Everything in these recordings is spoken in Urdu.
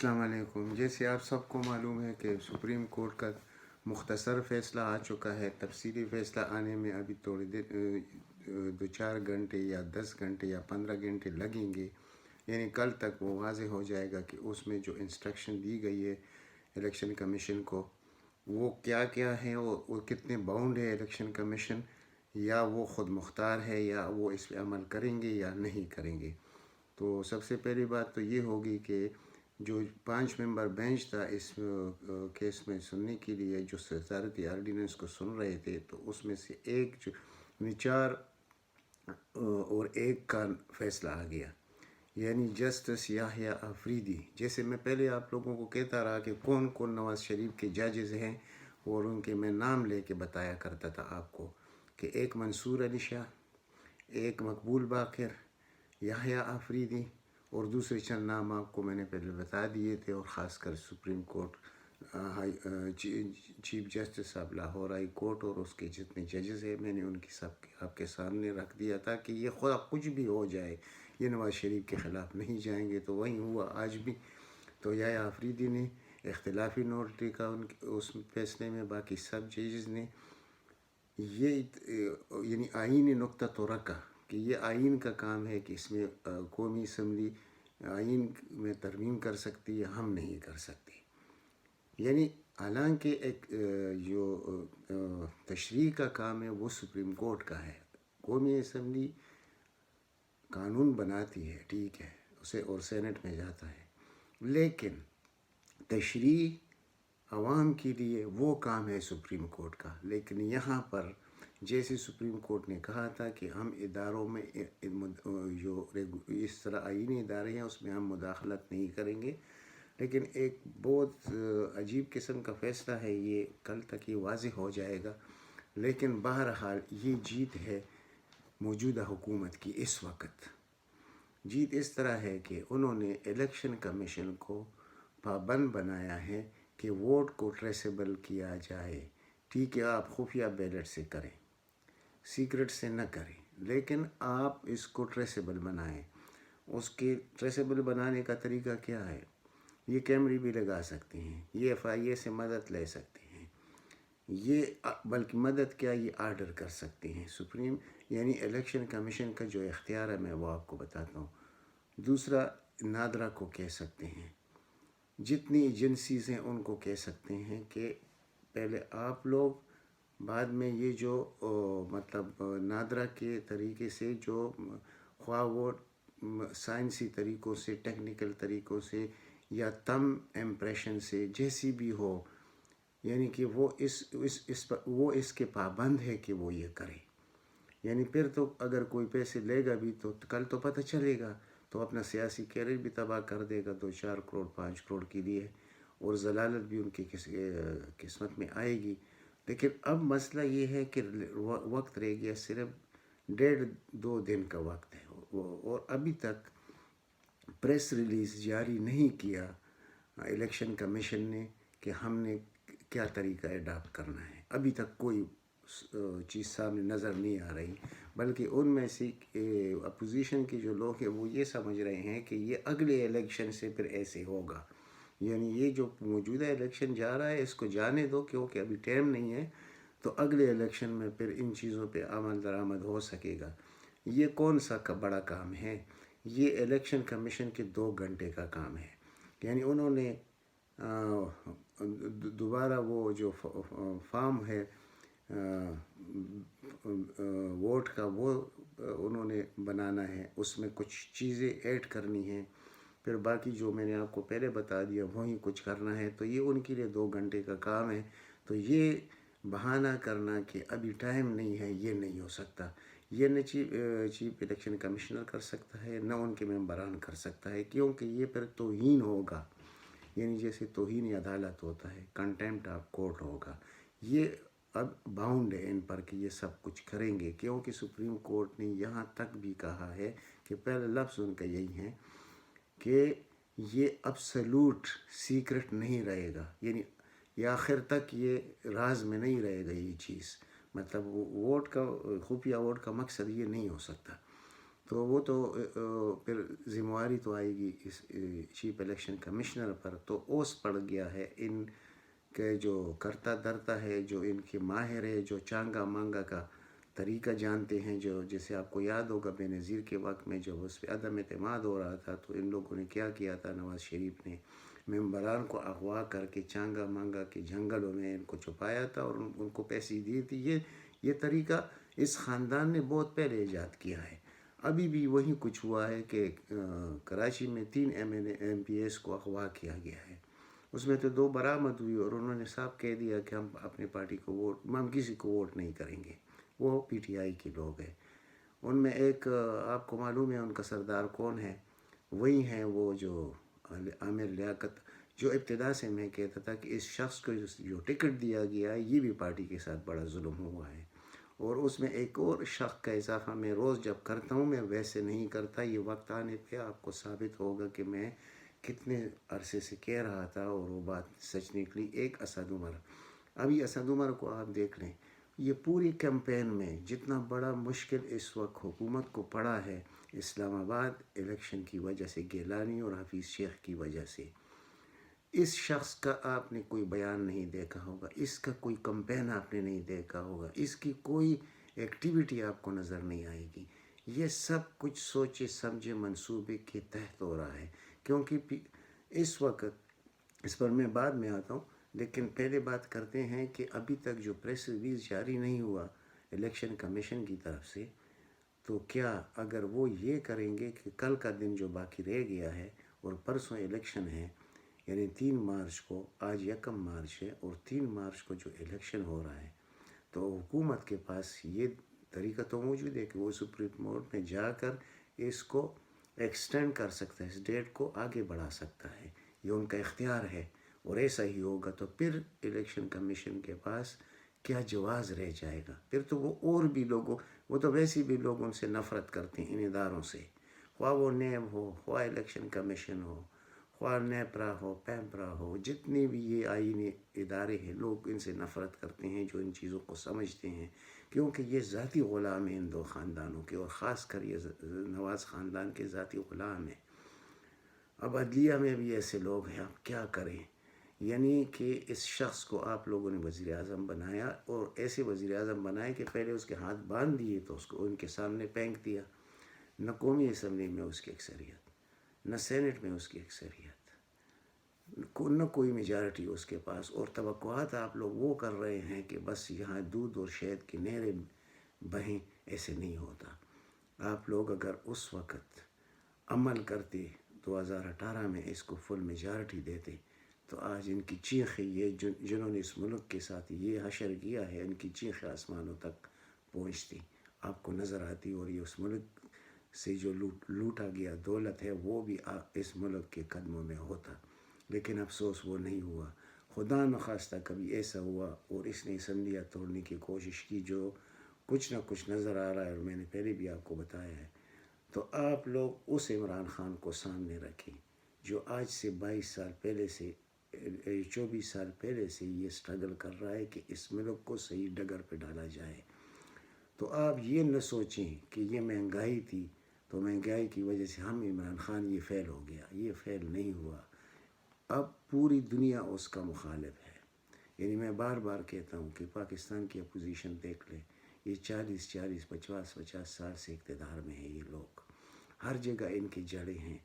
السلام علیکم۔ جیسے آپ سب کو معلوم ہے کہ سپریم کورٹ کا مختصر فیصلہ آ چکا ہے، تفصیلی فیصلہ آنے میں ابھی تھوڑی دیر 2-4 گھنٹے یا 10 گھنٹے یا 15 گھنٹے لگیں گے، یعنی کل تک وہ واضح ہو جائے گا کہ اس میں جو انسٹرکشن دی گئی ہے الیکشن کمیشن کو وہ کیا کیا ہے، وہ کتنے باؤنڈ ہے الیکشن کمیشن، یا وہ خود مختار ہے، یا وہ اس پہ عمل کریں گے یا نہیں کریں گے۔ تو سب سے پہلی بات تو یہ ہوگی کہ جو 5 ممبر بینچ تھا اس کیس میں سننے کے لیے، جو صدارتی آرڈیننس کو سن رہے تھے، تو اس میں سے ایک جو 4 اور 1 کا فیصلہ آ گیا، یعنی جسٹس یحییٰ آفریدی۔ جیسے میں پہلے آپ لوگوں کو کہتا رہا کہ کون کون نواز شریف کے ججز ہیں، اور ان کے میں نام لے کے بتایا کرتا تھا آپ کو، کہ ایک منصور علی شاہ، ایک مقبول باقر، یحییٰ آفریدی، اور دوسرے چند نام آپ کو میں نے پہلے بتا دیے تھے، اور خاص کر supreme court chief justice of Lahore high court اور اس کے جتنے ججز ہیں، میں نے ان کی سب آپ کے سامنے رکھ دیا تھا کہ یہ خدا کچھ بھی ہو جائے یہ نواز شریف کے خلاف نہیں جائیں گے۔ تو وہی ہوا آج بھی۔ تو یحییٰ آفریدی نے اختلافی نوٹ لکھا اس فیصلے میں، باقی سب ججز نے یہ یعنی آئینی نقطہ تو رکھا کہ یہ آئین کا کام ہے کہ اس میں قومی اسمبلی آئین میں ترمیم کر سکتی ہے، ہم نہیں کر سکتے۔ یعنی حالانکہ ایک جو تشریح کا کام ہے وہ سپریم کورٹ کا ہے، قومی اسمبلی قانون بناتی ہے، ٹھیک ہے، اسے اور سینٹ میں جاتا ہے، لیکن تشریح عوام کے لیے وہ کام ہے سپریم کورٹ کا۔ لیکن یہاں پر جیسے سپریم کورٹ نے کہا تھا کہ ہم اداروں میں جو اس طرح آئینی ادارے ہیں اس میں ہم مداخلت نہیں کریں گے، لیکن ایک بہت عجیب قسم کا فیصلہ ہے، یہ کل تک یہ واضح ہو جائے گا۔ لیکن بہرحال یہ جیت ہے موجودہ حکومت کی اس وقت۔ جیت اس طرح ہے کہ انہوں نے الیکشن کمیشن کو پابند بنایا ہے کہ ووٹ کو ٹریسیبل کیا جائے۔ ٹھیک ہے، آپ خفیہ بیلٹ سے کریں، سیکرٹ سے نہ کریں، لیکن آپ اس کو ٹریسیبل بنائیں۔ اس کے ٹریسیبل بنانے کا طریقہ کیا ہے؟ یہ کیمرے بھی لگا سکتے ہیں، یہ FIA سے مدد لے سکتے ہیں، یہ بلکہ مدد کیا، یہ آرڈر کر سکتے ہیں سپریم، یعنی الیکشن کمیشن کا جو اختیار ہے میں وہ آپ کو بتاتا ہوں۔ دوسرا، نادرا کو کہہ سکتے ہیں، جتنی ایجنسیز ہیں ان کو کہہ سکتے ہیں کہ پہلے آپ لوگ، بعد میں یہ جو مطلب نادرا کے طریقے سے جو خواہ وہ سائنسی طریقوں سے، ٹیکنیکل طریقوں سے، یا تم امپریشن سے، جیسی بھی ہو، یعنی کہ وہ اس کے پابند ہے کہ وہ یہ کرے۔ یعنی پھر تو اگر کوئی پیسے لے گا بھی تو کل تو پتہ چلے گا، تو اپنا سیاسی کیریئر بھی تباہ کر دے گا 2-4 کروڑ 5 کروڑ کے لیے، اور ضلالت بھی ان کی قسمت میں آئے گی۔ لیکن اب مسئلہ یہ ہے کہ وقت رہ گیا صرف 1.5-2 دن کا وقت ہے، اور ابھی تک پریس ریلیز جاری نہیں کیا الیکشن کمیشن نے کہ ہم نے کیا طریقہ اڈاپٹ کرنا ہے۔ ابھی تک کوئی چیز سامنے نظر نہیں آ رہی، بلکہ ان میں سے اپوزیشن کے جو لوگ ہیں وہ یہ سمجھ رہے ہیں کہ یہ اگلے الیکشن سے پھر ایسے ہوگا، یعنی یہ جو موجودہ الیکشن جا رہا ہے اس کو جانے دو، کیونکہ ابھی ٹائم نہیں ہے، تو اگلے الیکشن میں پھر ان چیزوں پہ عمل درآمد ہو سکے گا۔ یہ کون سا بڑا کام ہے؟ یہ الیکشن کمیشن کے 2 گھنٹے کا کام ہے، یعنی انہوں نے دوبارہ وہ جو فارم ہے ووٹ کا وہ انہوں نے بنانا ہے، اس میں کچھ چیزیں ایڈ کرنی ہیں، پھر باقی جو میں نے آپ کو پہلے بتا دیا وہی کچھ کرنا ہے، تو یہ ان کے لیے 2 گھنٹے کا کام ہے۔ تو یہ بہانہ کرنا کہ ابھی ٹائم نہیں ہے، یہ نہیں ہو سکتا۔ یہ نہ چیف الیکشن کمشنر کر سکتا ہے، نہ ان کے ممبران کر سکتا ہے، کیونکہ یہ پھر توہین ہوگا، یعنی جیسے توہین عدالت ہوتا ہے، کنٹیمپٹ آف کورٹ ہوگا۔ یہ اب باؤنڈ ہے ان پر کہ یہ سب کچھ کریں گے، کیونکہ سپریم کورٹ نے یہاں تک بھی کہا ہے کہ پہلے لفظ ان کا یہی ہے کہ یہ ایبسولوٹ سیکرٹ نہیں رہے گا، یعنی یہ آخر تک یہ راز میں نہیں رہے گا یہ چیز، مطلب ووٹ کا خفیہ ووٹ کا مقصد یہ نہیں ہو سکتا۔ تو وہ تو پھر ذمہ تو آئے گی اس چیف الیکشن کمشنر پر. تو اوس پڑ گیا ہے ان کے جو کرتا درتا ہے، جو ان کے ماہر ہے، جو چانگا مانگا کا طریقہ جانتے ہیں. جو جیسے آپ کو یاد ہوگا بے نظیر کے وقت میں جب اس پہ عدم اعتماد ہو رہا تھا تو ان لوگوں نے کیا کیا تھا، نواز شریف نے ممبران کو اغوا کر کے چانگا مانگا کے جنگلوں میں ان کو چھپایا تھا اور ان کو پیسے دی تھی. یہ طریقہ اس خاندان نے بہت پہلے ایجاد کیا ہے. ابھی بھی وہی کچھ ہوا ہے کہ کراچی میں 3 ایم پی ایس کو اغوا کیا گیا ہے. اس میں تو 2 برآمد ہوئی اور انہوں نے صاف کہہ دیا کہ ہم اپنی پارٹی کو ہم کسی کو ووٹ نہیں کریں گے. وہ پی ٹی آئی کے لوگ ہیں. ان میں ایک آپ کو معلوم ہے ان کا سردار کون ہے؟ وہی ہیں وہ جو عامر لیاقت، جو ابتدا سے میں کہتا تھا کہ اس شخص کو جو ٹکٹ دیا گیا ہے یہ بھی پارٹی کے ساتھ بڑا ظلم ہوا ہے. اور اس میں ایک اور شخص کا اضافہ میں روز جب کرتا ہوں میں ویسے نہیں کرتا. یہ وقت آنے پہ آپ کو ثابت ہوگا کہ میں کتنے عرصے سے کہہ رہا تھا اور وہ بات سچ نکلی. ایک اسد عمر. ابھی اسد عمر کو آپ دیکھ لیں، یہ پوری کیمپین میں جتنا بڑا مشکل اس وقت حکومت کو پڑا ہے اسلام آباد الیکشن کی وجہ سے، گیلانی اور حفیظ شیخ کی وجہ سے، اس شخص کا آپ نے کوئی بیان نہیں دیکھا ہوگا، اس کا کوئی کمپین آپ نے نہیں دیکھا ہوگا، اس کی کوئی ایکٹیویٹی آپ کو نظر نہیں آئے گی. یہ سب کچھ سوچے سمجھے منصوبے کے تحت ہو رہا ہے. کیونکہ اس وقت اس پر میں بعد میں آتا ہوں، لیکن پہلے بات کرتے ہیں کہ ابھی تک جو پریس ریلیز جاری نہیں ہوا الیکشن کمیشن کی طرف سے، تو کیا اگر وہ یہ کریں گے کہ کل کا دن جو باقی رہ گیا ہے اور پرسوں الیکشن ہے، یعنی 3 مارچ کو، آج 1 مارچ ہے اور 3 مارچ کو جو الیکشن ہو رہا ہے، تو حکومت کے پاس یہ طریقہ تو موجود ہے کہ وہ سپریم کورٹ میں جا کر اس کو ایکسٹینڈ کر سکتا ہے، اس ڈیٹ کو آگے بڑھا سکتا ہے. یہ ان کا اختیار ہے. اور ایسا ہی ہوگا تو پھر الیکشن کمیشن کے پاس کیا جواز رہ جائے گا؟ پھر تو وہ اور بھی لوگوں، وہ تو ویسے بھی لوگ ان سے نفرت کرتے ہیں، ان اداروں سے، خواہ وہ نیب ہو، خواہ الیکشن کمیشن ہو، خواہ نیپرا ہو، پیمپرا ہو، جتنے بھی یہ آئینی ادارے ہیں، لوگ ان سے نفرت کرتے ہیں جو ان چیزوں کو سمجھتے ہیں. کیونکہ یہ ذاتی غلام ہیں ان 2 خاندانوں کے، اور خاص کر یہ نواز خاندان کے ذاتی غلام ہیں. اب عدلیہ میں بھی ایسے لوگ ہیں، آپ کیا کریں؟ یعنی کہ اس شخص کو آپ لوگوں نے وزیر اعظم بنایا، اور ایسے وزیر اعظم بنائے کہ پہلے اس کے ہاتھ باندھ دیے تو اس کو ان کے سامنے پھینک دیا. نہ قومی اسمبلی میں اس کی اکثریت، نہ سینٹ میں اس کی اکثریت، نہ کوئی میجارٹی اس کے پاس. اور توقعات آپ لوگ وہ کر رہے ہیں کہ بس یہاں دودھ اور شہد کی نہریں بہیں. ایسے نہیں ہوتا. آپ لوگ اگر اس وقت عمل کرتے، 2018 میں اس کو فل میجارٹی دیتے، تو آج ان کی چیخیں، یہ جنہوں نے اس ملک کے ساتھ یہ حشر کیا ہے، ان کی چیخیں آسمانوں تک پہنچتی، آپ کو نظر آتی. اور یہ اس ملک سے جو لوٹا گیا دولت ہے وہ بھی اس ملک کے قدموں میں ہوتا. لیکن افسوس وہ نہیں ہوا. خدا نخواستہ کبھی ایسا ہوا اور اس نے اسمبلیاں توڑنے کی کوشش کی، جو کچھ نہ کچھ نظر آ رہا ہے، اور میں نے پہلے بھی آپ کو بتایا ہے. تو آپ لوگ اس عمران خان کو سامنے رکھیں جو آج سے 22 سال پہلے سے 24 سال پہلے سے یہ سٹرگل کر رہا ہے کہ اس ملک کو صحیح ڈگر پہ ڈالا جائے. تو آپ یہ نہ سوچیں کہ یہ مہنگائی تھی تو مہنگائی کی وجہ سے ہم عمران خان یہ فیل ہو گیا. یہ فیل نہیں ہوا. اب پوری دنیا اس کا مخالف ہے. یعنی میں بار بار کہتا ہوں کہ پاکستان کی اپوزیشن دیکھ لیں، یہ 50 سال سے اقتدار میں ہیں. یہ لوگ ہر جگہ ان کی جڑیں ہیں.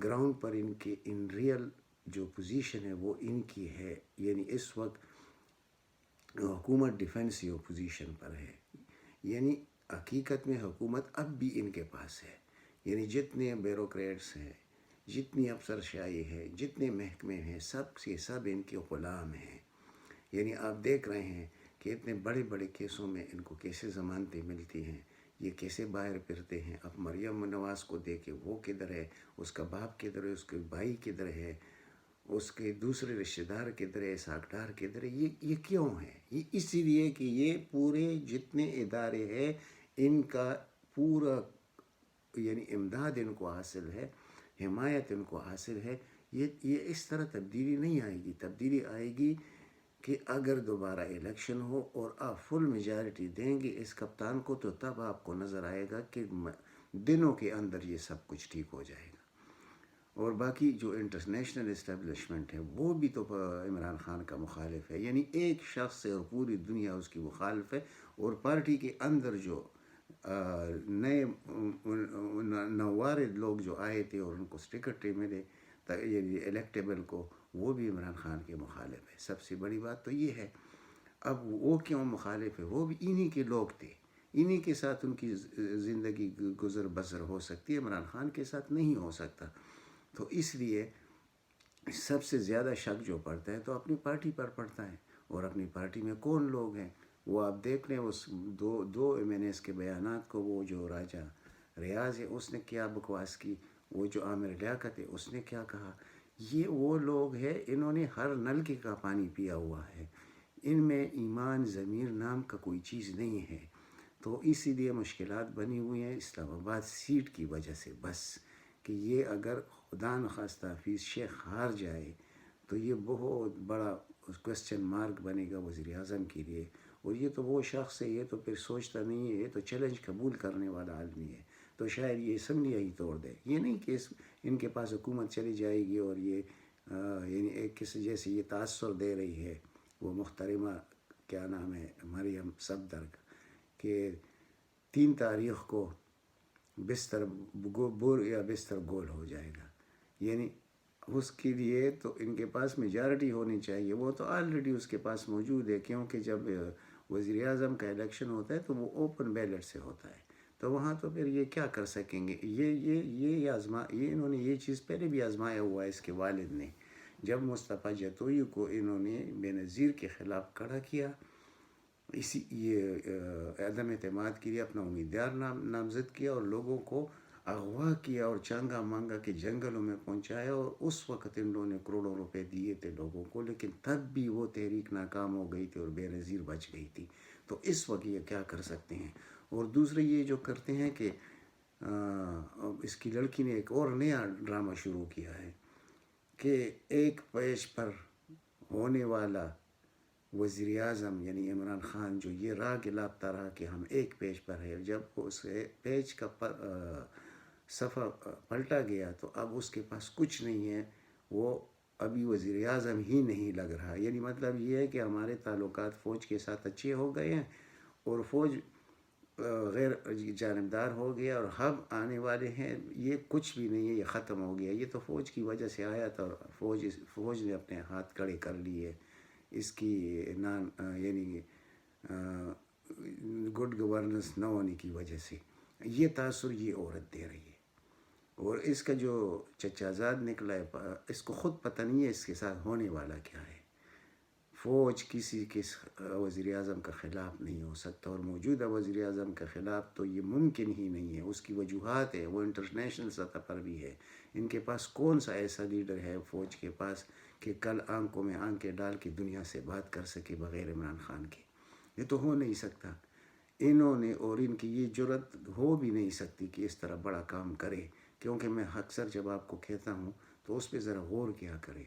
گراؤنڈ پر ان کے ریئل جو پوزیشن ہے وہ ان کی ہے. یعنی اس وقت حکومت ڈیفینسیو پوزیشن پر ہے. یعنی حقیقت میں حکومت اب بھی ان کے پاس ہے. یعنی جتنے بیوروکریٹس ہیں، جتنی افسر شاہی ہے، جتنے محکمے ہیں، سب کے سب ان کے غلام ہیں. یعنی آپ دیکھ رہے ہیں کہ اتنے بڑے بڑے کیسوں میں ان کو کیسے ضمانتیں ملتی ہیں، یہ کیسے باہر پھرتے ہیں. اب مریم نواز کو دیکھے، وہ کدھر ہے، اس کا باپ کدھر ہے، اس کے بھائی کدھر ہے، اس کے دوسرے رشتہ دار کدھر ہے، ساکھدار کدھر ہے. یہ کیوں ہے؟ یہ اسی لیے کہ یہ پورے جتنے ادارے ہیں ان کا پورا یعنی امداد ان کو حاصل ہے، حمایت ان کو حاصل ہے. یہ اس طرح تبدیلی نہیں آئے گی. تبدیلی آئے گی کہ اگر دوبارہ الیکشن ہو اور آپ فل میجارٹی دیں گے اس کپتان کو، تو تب آپ کو نظر آئے گا کہ دنوں کے اندر یہ سب کچھ ٹھیک ہو جائے گا۔ اور باقی جو انٹرنیشنل اسٹیبلشمنٹ ہے وہ بھی تو عمران خان کا مخالف ہے، یعنی ایک شخص سے اور پوری دنیا اس کی مخالف ہے۔ اور پارٹی کے اندر جو نئے نوارد لوگ جو آئے تھے اور ان کو سیکرٹری ملے یعنی الیکٹیبل کو، وہ بھی عمران خان کے مخالف ہے۔ سب سے بڑی بات تو یہ ہے، اب وہ کیوں مخالف ہے؟ وہ بھی انہی کے لوگ تھے، انہی کے ساتھ ان کی زندگی گزر بسر ہو سکتی ہے، عمران خان کے ساتھ نہیں ہو سکتا۔ تو اس لیے سب سے زیادہ شک جو پڑتا ہے تو اپنی پارٹی پر پڑتا ہے، اور اپنی پارٹی میں کون لوگ ہیں وہ آپ دیکھ لیں۔ اس دو ایم این ایس کے بیانات کو، وہ جو راجہ ریاض ہے اس نے کیا بکواس کی، وہ جو عامر لیاقت ہے اس نے کیا کہا۔ یہ وہ لوگ ہیں انہوں نے ہر نلکے کا پانی پیا ہوا ہے، ان میں ایمان ضمیر نام کا کوئی چیز نہیں ہے۔ تو اسی لیے مشکلات بنی ہوئی ہیں اسلام آباد سیٹ کی وجہ سے، بس کہ یہ اگر خدا نخواستہ حفیظ شیخ ہار جائے تو یہ بہت بڑا کوسچن مارک بنے گا وزیر اعظم کے لیے۔ اور یہ تو وہ شخص ہے، یہ تو پھر سوچتا نہیں ہے، یہ تو چیلنج قبول کرنے والا آدمی ہے، تو شاید یہ اسمبلی ہی توڑ دے۔ یہ نہیں کہ ان کے پاس حکومت چلی جائے گی اور یہ یعنی ایک کسی جیسے یہ تاثر دے رہی ہے وہ محترمہ کیا نام ہے مریم صفدر کہ 3 تاریخ کو بستر بور یا بستر گول ہو جائے گا، یعنی اس کے لیے تو ان کے پاس میجارٹی ہونی چاہیے۔ وہ تو آلریڈی اس کے پاس موجود ہے، کیونکہ جب وزیر اعظم کا الیکشن ہوتا ہے تو وہ اوپن بیلٹ سے ہوتا ہے، تو وہاں تو پھر یہ کیا کر سکیں گے۔ یہ انہوں نے یہ چیز پہلے بھی آزمایا ہوا ہے، اس کے والد نے، جب مصطفیٰ جتوئی کو انہوں نے بے نظیر کے خلاف کھڑا کیا، اسی یہ عدم اعتماد کے لیے اپنا امیدوار نامزد کیا اور لوگوں کو اغوا کیا اور چانگا مانگا کے جنگلوں میں پہنچایا، اور اس وقت ان لوگوں نے کروڑوں روپے دیے تھے لوگوں کو، لیکن تب بھی وہ تحریک ناکام ہو گئی تھی اور بے نظیر بچ گئی تھی۔ تو اس وقت یہ کیا کر سکتے ہیں؟ اور دوسرے یہ جو کرتے ہیں کہ اس کی لڑکی نے ایک اور نیا ڈرامہ شروع کیا ہے کہ ایک پیج پر ہونے والا وزیر اعظم یعنی عمران خان جو یہ راہ لاپتہ رہا کہ ہم ایک پیج پر ہے، جب اس پیج کا صفحہ پلٹا گیا تو اب اس کے پاس کچھ نہیں ہے، وہ ابھی وزیر اعظم ہی نہیں لگ رہا۔ یعنی مطلب یہ ہے کہ ہمارے تعلقات فوج کے ساتھ اچھے ہو گئے ہیں اور فوج غیر جانبدار ہو گیا، اور ہم آنے والے ہیں یہ کچھ بھی نہیں ہے، یہ ختم ہو گیا، یہ تو فوج کی وجہ سے آیا تھا اور فوج نے اپنے ہاتھ کھڑے کر لیے اس کی یعنی گڈ گورننس نہ ہونے کی وجہ سے۔ یہ تاثر یہ عورت دے رہی ہے، اور اس کا جو چچا زاد نکلا ہے اس کو خود پتہ نہیں ہے اس کے ساتھ ہونے والا کیا ہے۔ فوج کسی کے وزیر اعظم کا خلاف نہیں ہو سکتا، اور موجودہ وزیر اعظم کے خلاف تو یہ ممکن ہی نہیں ہے۔ اس کی وجوہات ہے، وہ انٹرنیشنل سطح پر بھی ہے، ان کے پاس کون سا ایسا لیڈر ہے فوج کے پاس کہ کل آنکھوں میں آنکھیں ڈال کے دنیا سے بات کر سکے بغیر عمران خان کے؟ یہ تو ہو نہیں سکتا۔ انہوں نے اور ان کی یہ جرت ہو بھی نہیں سکتی کہ اس طرح بڑا کام کرے، کیونکہ میں اکثر جب آپ کو کہتا ہوں تو اس پہ ذرا غور کیا کرے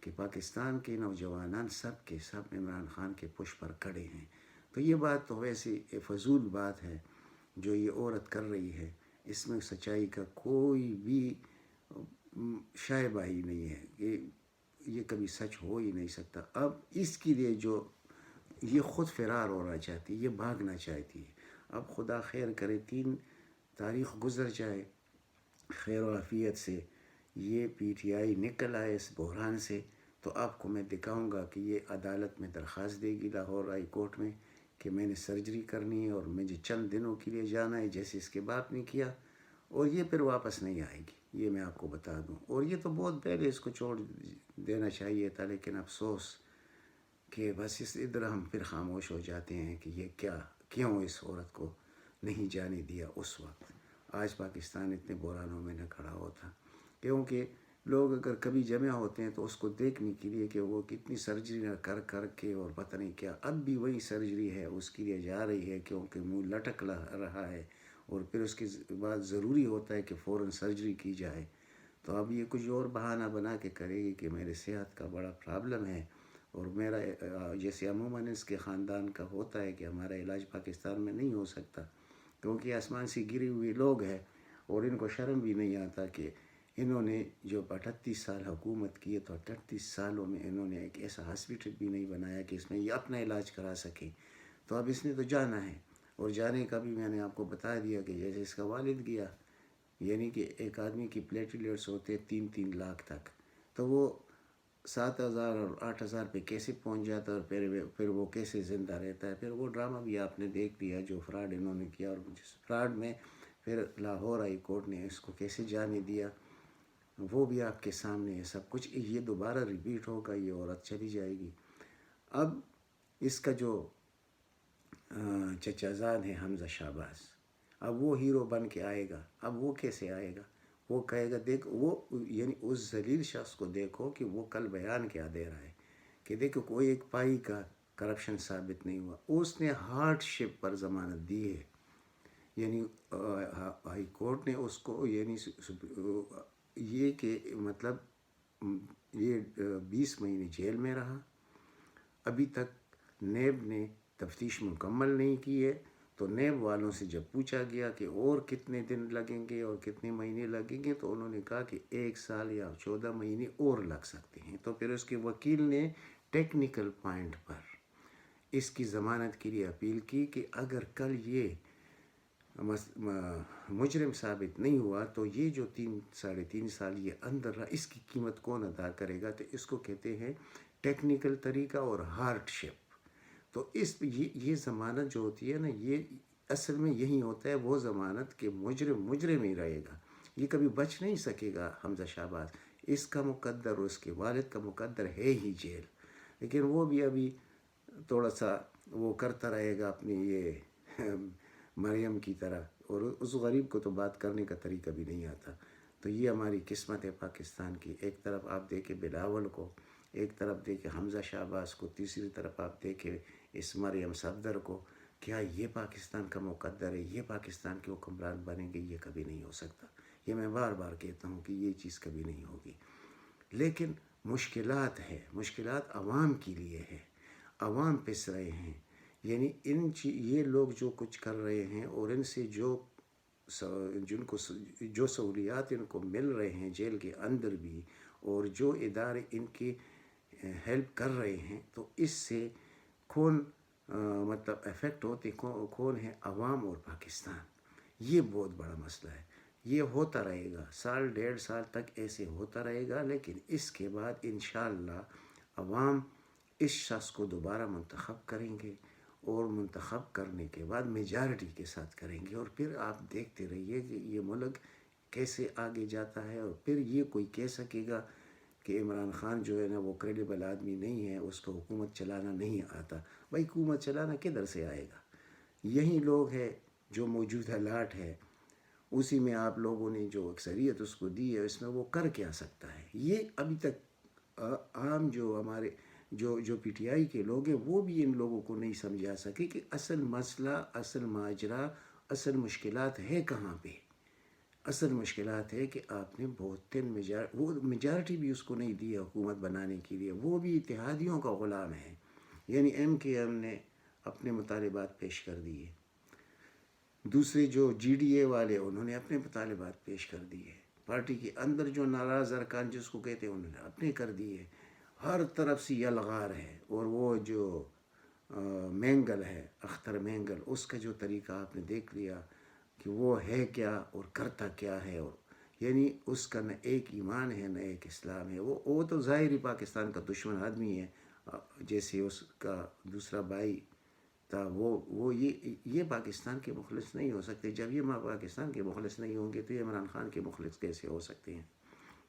کہ پاکستان کے نوجوانان سب کے سب عمران خان کے پش پر کھڑے ہیں۔ تو یہ بات تو ویسے فضول بات ہے جو یہ عورت کر رہی ہے، اس میں سچائی کا کوئی بھی شائبہ ہی نہیں ہے، یہ کبھی سچ ہو ہی نہیں سکتا۔ اب اس کے لیے جو یہ خود فرار ہونا چاہتی ہے، یہ بھاگنا چاہتی ہے، اب خدا خیر کرے 3 تاریخ گزر جائے خیر و عافیت سے، یہ پی ٹی آئی نکل آئے اس بحران سے، تو آپ کو میں دکھاؤں گا کہ یہ عدالت میں درخواست دے گی لاہور ہائی کورٹ میں کہ میں نے سرجری کرنی ہے اور مجھے چند دنوں کے لیے جانا ہے، جیسے اس کے باپ نے کیا، اور یہ پھر واپس نہیں آئے گی، یہ میں آپ کو بتا دوں۔ اور یہ تو بہت پہلے اس کو چھوڑ دینا چاہیے تھا، لیکن افسوس کہ بس اس ادھر ہم پھر خاموش ہو جاتے ہیں کہ یہ کیوں اس عورت کو نہیں جانے دیا اس وقت۔ آج پاکستان اتنے بحرانوں میں نہ کھڑا ہوتا، کیونکہ لوگ اگر کبھی جمع ہوتے ہیں تو اس کو دیکھنے کے لیے کہ وہ کتنی سرجری نہ کر کے اور پتہ نہیں کیا، اب بھی وہی سرجری ہے اس کے لیے جا رہی ہے، کیونکہ منہ لٹک رہا ہے، اور پھر اس کے بعد ضروری ہوتا ہے کہ فوراً سرجری کی جائے۔ تو اب یہ کچھ اور بہانہ بنا کے کرے گی کہ میرے صحت کا بڑا پرابلم ہے، اور میرا جیسے عموماً اس کے خاندان کا ہوتا ہے کہ ہمارا علاج پاکستان میں نہیں ہو سکتا کیونکہ آسمان سے گری ہوئی لوگ ہیں، اور ان کو شرم بھی نہیں آتا کہ انہوں نے جو 38 سال حکومت کی ہے تو 38 سالوں میں انہوں نے ایک ایسا ہاسپٹل بھی نہیں بنایا کہ اس میں یہ اپنا علاج کرا سکیں. تو اب اس نے تو جانا ہے، اور جانے کا بھی میں نے آپ کو بتا دیا کہ جیسے اس کا والد گیا، یعنی کہ ایک آدمی کی پلیٹلیٹس ہوتے 3 لاکھ تک، تو وہ 7,000 اور 8,000 پہ کیسے پہنچ جاتا ہے، اور پھر وہ کیسے زندہ رہتا ہے. پھر وہ ڈرامہ بھی آپ نے دیکھ لیا جو فراڈ انہوں نے کیا، اور جس فراڈ میں پھر لاہور ہائی کورٹ نے اس کو کیسے جانے دیا، وہ بھی آپ کے سامنے ہے سب کچھ. یہ دوبارہ ریپیٹ ہوگا، یہ عورت چلی جائے گی. اب اس کا جو چچا زاد ہے حمزہ شہباز، اب وہ ہیرو بن کے آئے گا. اب وہ کیسے آئے گا؟ وہ کہے گا دیکھ، وہ یعنی اس ذلیل شخص کو دیکھو کہ وہ کل بیان کیا دے رہا ہے کہ دیکھو کوئی ایک پائی کا کرپشن ثابت نہیں ہوا. اس نے ہارڈ شپ پر ضمانت دی ہے، یعنی ہائی کورٹ نے اس کو یعنی یہ کہ مطلب یہ 20 مہینے جیل میں رہا. ابھی تک نیب نے تفتیش مکمل نہیں کی ہے. تو نیب والوں سے جب پوچھا گیا کہ اور کتنے دن لگیں گے اور کتنے مہینے لگیں گے، تو انہوں نے کہا کہ 1 سال یا 14 مہینے اور لگ سکتے ہیں. تو پھر اس کے وکیل نے ٹیکنیکل پوائنٹ پر اس کی ضمانت کے لیے اپیل کی کہ اگر کل یہ مجرم ثابت نہیں ہوا تو یہ جو 3.5 سال یہ اندر رہا، اس کی قیمت کون ادا کرے گا؟ تو اس کو کہتے ہیں ٹیکنیکل طریقہ اور ہارڈ شپ. تو یہ ضمانت جو ہوتی ہے نا، یہ اصل میں یہی ہوتا ہے وہ ضمانت کہ مجرم ہی رہے گا، یہ کبھی بچ نہیں سکے گا. حمزہ شہباز، اس کا مقدر اور اس کے والد کا مقدر ہے ہی جیل، لیکن وہ بھی ابھی تھوڑا سا وہ کرتا رہے گا اپنی یہ مریم کی طرح، اور اس غریب کو تو بات کرنے کا طریقہ بھی نہیں آتا. تو یہ ہماری قسمت ہے پاکستان کی. ایک طرف آپ دیکھیں بلاول کو، ایک طرف دیکھیں حمزہ شہباز کو، تیسری طرف آپ دیکھیں اس مریم صفدر کو. کیا یہ پاکستان کا مقدر ہے؟ یہ پاکستان کے حکمران بنیں گے؟ یہ کبھی نہیں ہو سکتا. یہ میں بار بار کہتا ہوں کہ یہ چیز کبھی نہیں ہوگی. لیکن مشکلات ہے، مشکلات عوام کے لیے ہے. عوام پس رہے ہیں، یعنی یہ لوگ جو کچھ کر رہے ہیں اور ان سے جن کو جو سہولیات ان کو مل رہے ہیں جیل کے اندر بھی، اور جو ادارے ان کی ہیلپ کر رہے ہیں، تو اس سے کون مطلب افیکٹ ہوتے کون ہے؟ عوام اور پاکستان. یہ بہت بڑا مسئلہ ہے. یہ ہوتا رہے گا 1.5 سال تک ایسے ہوتا رہے گا، لیکن اس کے بعد انشاءاللہ عوام اس شخص کو دوبارہ منتخب کریں گے، اور منتخب کرنے کے بعد میجارٹی کے ساتھ کریں گے. اور پھر آپ دیکھتے رہیے کہ یہ ملک کیسے آگے جاتا ہے. اور پھر یہ کوئی کہہ سکے گا کہ عمران خان جو ہے نا وہ کریڈیبل آدمی نہیں ہے، اس کو حکومت چلانا نہیں آتا. بھائی حکومت چلانا کدھر سے آئے گا؟ یہی لوگ ہے جو موجودہ لاٹ ہے، اسی میں آپ لوگوں نے جو اکثریت اس کو دی ہے، اس میں وہ کر کیا سکتا ہے؟ یہ ابھی تک عام جو ہمارے جو پی ٹی آئی کے لوگ ہیں وہ بھی ان لوگوں کو نہیں سمجھا سکے کہ اصل مسئلہ، اصل ماجرا، اصل مشکلات ہے کہاں پہ. اصل مشکلات ہے کہ آپ نے بہت وہ میجارٹی بھی اس کو نہیں دی ہے حکومت بنانے کے لیے. وہ بھی اتحادیوں کا غلام ہے. یعنی MKM نے اپنے مطالبات پیش کر دیے، دوسرے جو GDA والے انہوں نے اپنے مطالبات پیش کر دیے، پارٹی کے اندر جو ناراض ارکان جس کو کہتے ہیں انہوں نے اپنے کر دیے. ہر طرف سے یلغار ہے. اور وہ جو مینگل ہے، اختر مینگل، اس کا جو طریقہ آپ نے دیکھ لیا کہ وہ ہے کیا اور کرتا کیا ہے. اور یعنی اس کا نہ ایک ایمان ہے نہ ایک اسلام ہے. وہ تو ظاہری پاکستان کا دشمن آدمی ہے. جیسے اس کا دوسرا بھائی تھا، وہ یہ پاکستان کے مخلص نہیں ہو سکتے. جب یہ پاکستان کے مخلص نہیں ہوں گے تو یہ عمران خان کے مخلص کیسے ہو سکتے ہیں؟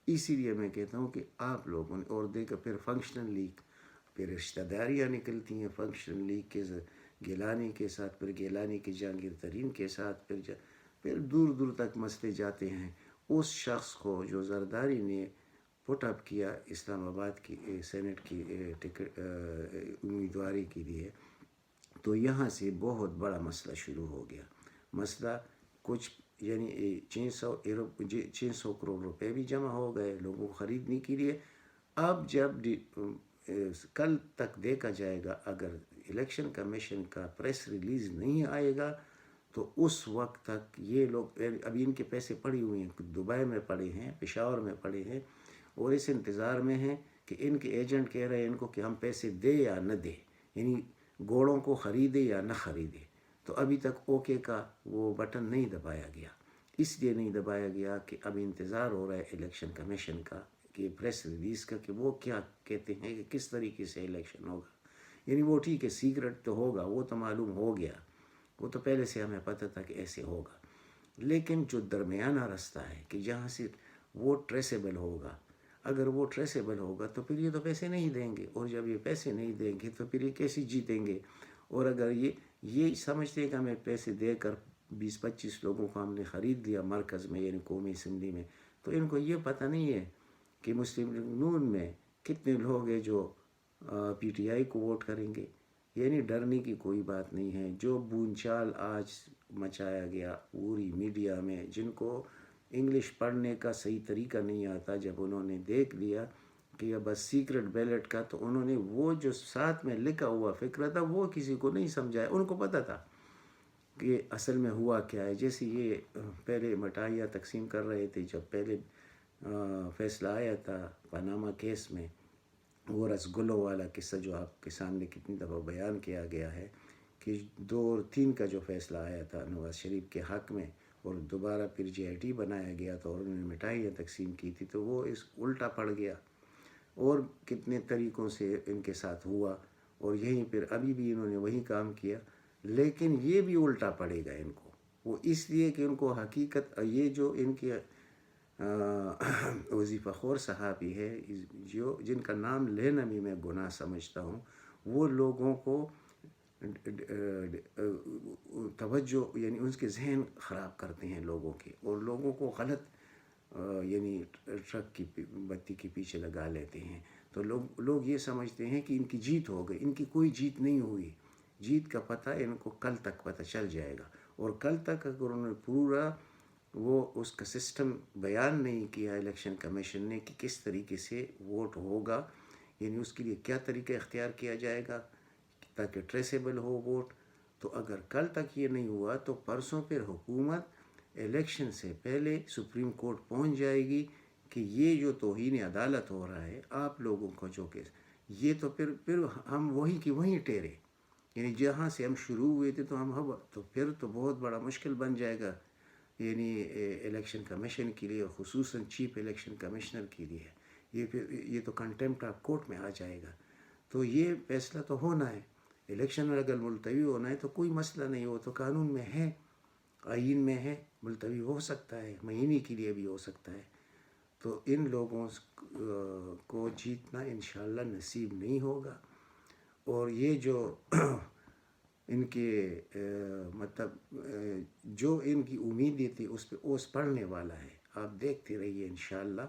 اسی لیے میں کہتا ہوں کہ آپ لوگوں نے، اور دیکھا پھر فنکشنل لیگ، پھر رشتہ داریاں نکلتی ہیں فنکشنل لیگ کے گیلانی کے ساتھ، پھر گیلانی کے جہانگیر ترین کے ساتھ، پھر دور دور تک مسئلے جاتے ہیں. اس شخص کو جو زرداری نے پٹ اپ کیا اسلام آباد کی سینٹ کی ٹکٹ امیدواری کے لیے، تو یہاں سے بہت بڑا مسئلہ شروع ہو گیا. مسئلہ کچھ یعنی 600 کروڑ روپے بھی جمع ہو گئے لوگوں کو خریدنے کے لیے. اب جب کل تک دیکھا جائے گا، اگر الیکشن کمیشن کا پریس ریلیز نہیں آئے گا تو اس وقت تک یہ لوگ ابھی ان کے پیسے پڑے ہوئے ہیں، دبئی میں پڑے ہیں، پشاور میں پڑے ہیں، اور اس انتظار میں ہیں کہ ان کے ایجنٹ کہہ رہے ہیں ان کو کہ ہم پیسے دے یا نہ دے، یعنی گھوڑوں کو خریدے یا نہ خریدے. تو ابھی تک اوکے کا وہ بٹن نہیں دبایا گیا. اس لیے نہیں دبایا گیا کہ اب انتظار ہو رہا ہے الیکشن کمیشن کا کہ پریس ریلیز کا کہ وہ کیا کہتے ہیں کہ کس طریقے سے الیکشن ہوگا. یعنی وہ ٹھیک ہے سیکرٹ تو ہوگا، وہ تو معلوم ہو گیا، وہ تو پہلے سے ہمیں پتہ تھا کہ ایسے ہوگا. لیکن جو درمیانہ رستہ ہے کہ جہاں سے وہ ٹریسیبل ہوگا، اگر وہ ٹریسیبل ہوگا تو پھر یہ تو پیسے نہیں دیں گے، اور جب یہ پیسے نہیں دیں گے تو پھر یہ کیسے جیتیں گے. اور اگر یہ سمجھتے ہیں کہ ہمیں پیسے دے کر 20-25 لوگوں کو ہم نے خرید لیا مرکز میں یعنی قومی اسمبلی میں، تو ان کو یہ پتہ نہیں ہے کہ مسلم لیگ نون میں کتنے لوگ ہیں جو پی ٹی آئی کو ووٹ کریں گے. یعنی ڈرنے کی کوئی بات نہیں ہے. جو بونچال آج مچایا گیا پوری میڈیا میں، جن کو انگلش پڑھنے کا صحیح طریقہ نہیں آتا، جب انہوں نے دیکھ لیا کہ یہ بس سیکرٹ بیلٹ کا، تو انہوں نے وہ جو ساتھ میں لکھا ہوا فکرہ تھا وہ کسی کو نہیں سمجھایا. ان کو پتہ تھا کہ اصل میں ہوا کیا ہے. جیسے یہ پہلے مٹھائیاں تقسیم کر رہے تھے جب پہلے فیصلہ آیا تھا پاناما کیس میں، وہ رسگلوں والا قصہ جو آپ کے سامنے کتنی دفعہ بیان کیا گیا ہے کہ 2 اور 3 کا جو فیصلہ آیا تھا نواز شریف کے حق میں، اور دوبارہ پھر جے آئی ٹی بنایا گیا تو اور انہوں نے مٹھائیاں تقسیم کی تھی، تو وہ اس الٹا پڑ گیا. اور کتنے طریقوں سے ان کے ساتھ ہوا، اور یہیں پھر ابھی بھی انہوں نے وہی کام کیا. لیکن یہ بھی الٹا پڑے گا ان کو، وہ اس لیے کہ ان کو حقیقت یہ جو ان کے وظیفہ خور صحافی ہے جن کا نام لینا بھی میں گناہ سمجھتا ہوں، وہ لوگوں کو توجہ یعنی ان کے ذہن خراب کرتے ہیں لوگوں کے، اور لوگوں کو غلط یعنی ٹرک کی بتی کے پیچھے لگا لیتے ہیں. تو لوگ یہ سمجھتے ہیں کہ ان کی جیت ہو گئی. ان کی کوئی جیت نہیں ہوئی. جیت کا پتہ ان کو کل تک پتہ چل جائے گا، اور کل تک اگر انہوں نے پورا وہ اس کا سسٹم بیان نہیں کیا الیکشن کمیشن نے کہ کس طریقے سے ووٹ ہوگا، یعنی اس کے لیے کیا طریقہ اختیار کیا جائے گا تاکہ ٹریسیبل ہو ووٹ، تو اگر کل تک یہ نہیں ہوا تو پرسوں پھر حکومت الیکشن سے پہلے سپریم کورٹ پہنچ جائے گی کہ یہ جو توہین عدالت ہو رہا ہے آپ لوگوں کو جو کہ یہ تو پھر ہم وہی کی وہیں ٹیرے، یعنی جہاں سے ہم شروع ہوئے تھے تو ہم تو پھر تو بہت بڑا مشکل بن جائے گا یعنی الیکشن کمیشن کے لیے، خصوصاً چیف الیکشن کمشنر کے لیے. یہ تو کنٹمپٹ آف کورٹ میں آ جائے گا. تو یہ فیصلہ تو ہونا ہے. الیکشن اگر ملتوی ہونا ہے تو کوئی مسئلہ نہیں، ہو تو قانون میں ہے، آئین میں ہے، ملتوی ہو سکتا ہے، مہینے کے لیے بھی ہو سکتا ہے. تو ان لوگوں کو جیتنا انشاءاللہ نصیب نہیں ہوگا. اور یہ جو ان کے مطلب جو ان کی امیدیں تھی اس پہ اوس پڑنے والا ہے. آپ دیکھتے رہیے انشاءاللہ.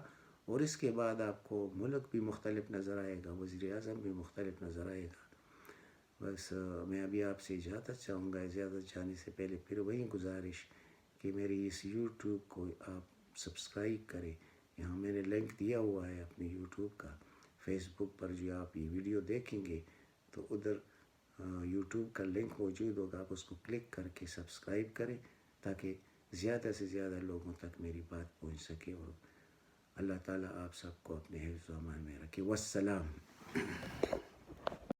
اور اس کے بعد آپ کو ملک بھی مختلف نظر آئے گا، وزیر اعظم بھی مختلف نظر آئے گا. بس میں ابھی آپ سے اجازت چاہوں گا، زیادہ جانے سے پہلے پھر وہی گزارش کہ میری اس یوٹیوب کو آپ سبسکرائب کریں. یہاں میں نے لنک دیا ہوا ہے اپنے یوٹیوب کا. فیس بک پر جو آپ یہ ویڈیو دیکھیں گے تو ادھر یوٹیوب کا لنک موجود ہوگا، آپ اس کو کلک کر کے سبسکرائب کریں تاکہ زیادہ سے زیادہ لوگوں تک میری بات پہنچ سکے. اور اللہ تعالیٰ آپ سب کو اپنے حفظ و امان میں رکھے. والسلام.